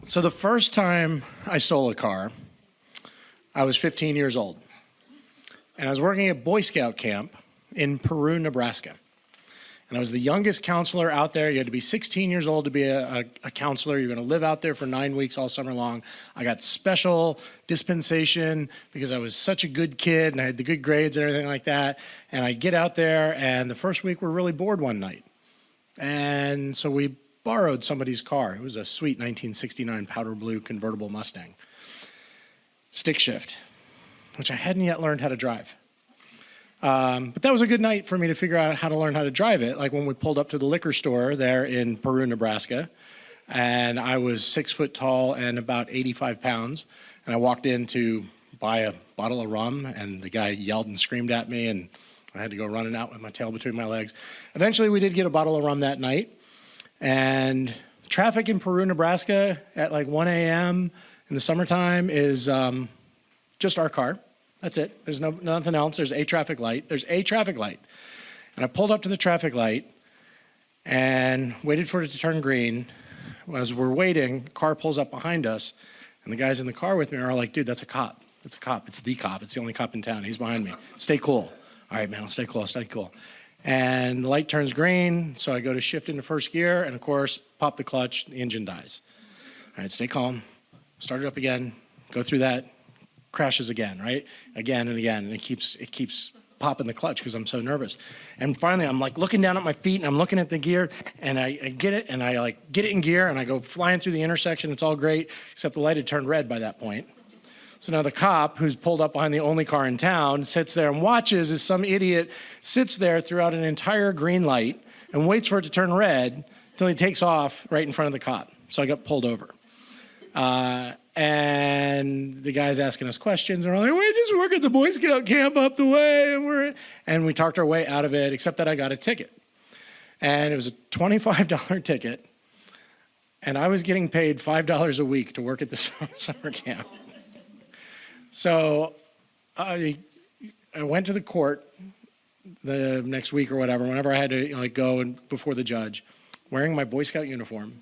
So the first time I stole a car, I was 15 years old. And I was working at Boy Scout camp in Peru, Nebraska. And I was the youngest counselor out there. You had to be 16 years old to be a counselor. You're going to live out there for 9 weeks all summer long. I got special dispensation because I was such a good kid and I had the good grades and everything like that. And I get out there, and the first week we're really bored one night. And so we borrowed somebody's car. It was a sweet 1969 powder blue convertible Mustang. Stick shift, which I hadn't yet learned how to drive. But that was a good night for me to figure out how to learn how to drive it. Like when we pulled up to the liquor store there in Peru, Nebraska, and I was 6 foot tall and about 85 pounds. And I walked in to buy a bottle of rum, and the guy yelled and screamed at me, and I had to go running out with my tail between my legs. Eventually, we did get a bottle of rum that night. And traffic in Peru, Nebraska at like 1 a.m. in the summertime is just our car. That's it. There's nothing else. There's a traffic light. There's a traffic light. And I pulled up to the traffic light and waited for it to turn green. As we're waiting, a car pulls up behind us, and the guys in the car with me are like, dude, that's a cop. It's a cop. It's the cop. It's the only cop in town. He's behind me. Stay cool. All right, man, I'll stay cool. I'll stay cool. And the light turns green, so I go to shift into first gear, and of course, pop the clutch, the engine dies. All right, stay calm. Start it up again. Go through that. Crashes again, right? Again and again, and it keeps popping the clutch because I'm so nervous. And finally, I'm like looking down at my feet, and I'm looking at the gear, and I get it, and I like get it in gear, and I go flying through the intersection. It's all great, except the light had turned red by that point. So now the cop, who's pulled up behind the only car in town, sits there and watches as some idiot sits there throughout an entire green light and waits for it to turn red until he takes off right in front of the cop. So I got pulled over. And the guy's asking us questions, and we're like, we just work at the Boy Scout camp up the way, and we talked our way out of it, except that I got a ticket. And it was a $25 ticket, and I was getting paid $5 a week to work at the summer camp. So I went to the court the next week or whatever, whenever I had to go before the judge, wearing my Boy Scout uniform,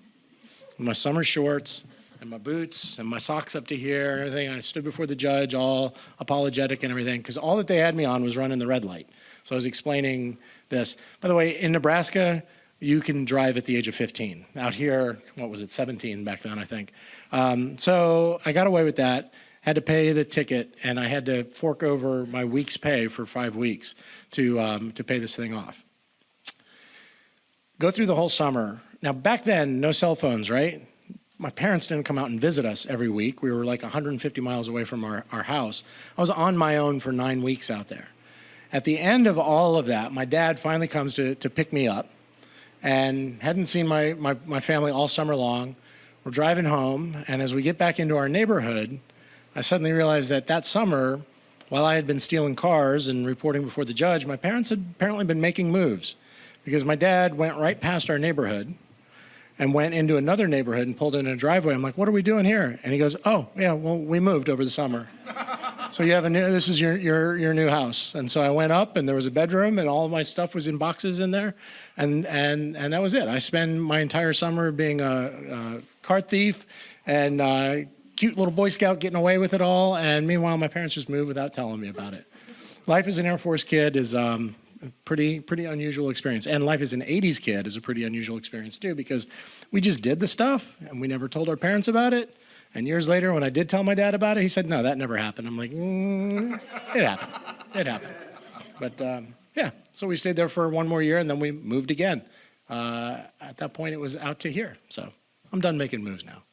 my summer shorts, and my boots, and my socks up to here, and everything. I stood before the judge, all apologetic and everything, because all that they had me on was running the red light. So I was explaining this. By the way, in Nebraska, you can drive at the age of 15. Out here, what was it, 17 back then, I think. So I got away with that. Had to pay the ticket, and I had to fork over my week's pay for 5 weeks to pay this thing off. Go through the whole summer. Now, back then, no cell phones, right? My parents didn't come out and visit us every week. We were like 150 miles away from our house. I was on my own for 9 weeks out there. At the end of all of that, my dad finally comes to pick me up, and hadn't seen my family all summer long. We're driving home, and as we get back into our neighborhood, I suddenly realized that summer, while I had been stealing cars and reporting before the judge, my parents had apparently been making moves, because my dad went right past our neighborhood and went into another neighborhood and pulled in a driveway. I'm like, what are we doing here? And he goes, oh, yeah, well, we moved over the summer. So you have this is your new house. And so I went up, and there was a bedroom, and all of my stuff was in boxes in there. And that was it. I spent my entire summer being a car thief and cute little Boy Scout getting away with it all. And meanwhile, my parents just moved without telling me about it. Life as an Air Force kid is a pretty unusual experience. And life as an 80s kid is a pretty unusual experience too, because we just did the stuff and we never told our parents about it. And years later, when I did tell my dad about it, he said, no, that never happened. I'm like, it happened. It happened. But yeah, so we stayed there for 1 more year, and then we moved again. At that point, it was out to here. So I'm done making moves now.